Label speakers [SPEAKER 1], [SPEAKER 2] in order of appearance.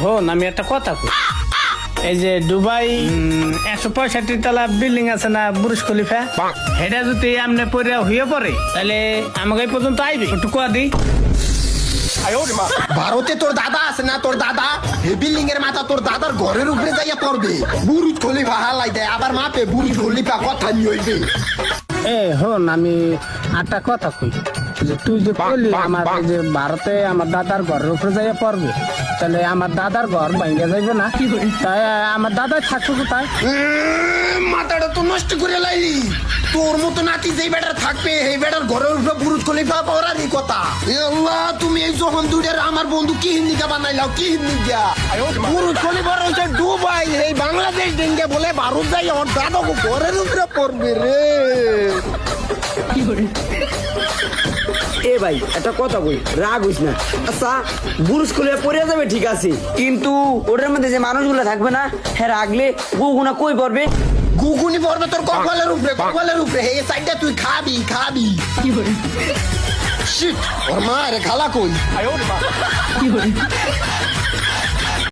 [SPEAKER 1] হন আমি একটা কথা কই, এই যে দুবাই 165 তলা বিল্ডিং আছে না বুর্জ খলিফা, এটা যদি আমনে পরে হয়ে পড়ে তাহলে আমাকে এই পর্যন্ত আইবে একটু কোয়া দি।
[SPEAKER 2] ভারতে তোর দাদা আছে না, তোর দাদা এই বিল্ডিং এর মাথা তোর দাদার ঘরের উপরে যাইয়া পড়বে। বুরুজ খলিফা হালাই দেয় আবার মাপে বুরুজ খলিফা কথা নিয়ে হইবে।
[SPEAKER 1] হন আমি একটা কথা কই, যে তুই যে বললি আমার এই যে ভারতে আমার দাদার ঘরের উপরে যাইয়া পড়বে, তাহলে আমার দাদার ঘর ভাঙ্গা যাইবে না? তাই আমার দাদা থাকবে কোথায়?
[SPEAKER 2] মাথাটা তো নষ্ট করে লাইলি। তোর মতো নাতি যেই বেটার থাকবে এই বেটার ঘরের উপরে বুরুজ খলিফা পড়ারই কথা। এ আল্লাহ, তুমি এই যখন দুইটার আমার বন্ধু কি হিন্দিকা বানাইলাও, কি হিন্দিকা? বুরুজ খলিফা রয়েছে দুবাই, এই বাংলাদেশ ডেঙ্গে বলে ভারত যাই ওর দাদা ঘরের উপরে পড়বে রে।
[SPEAKER 3] এ ভাই একটা কথা কই, রাগ হইস না। আচ্ছা বুরুজ খুলে পড়ে যাবে ঠিক আছে, কিন্তু ওটার মধ্যে যে মানুষগুলো থাকবে না, হ্যাঁ রাখলে গুগুনা কই পড়বে?
[SPEAKER 2] গুগুনি পড়বে তোর কপালের উপরে, কপালের উপরে। এই সাইডটা তুই খাবি খাবি। শিট, ওর মা রে খালা কই?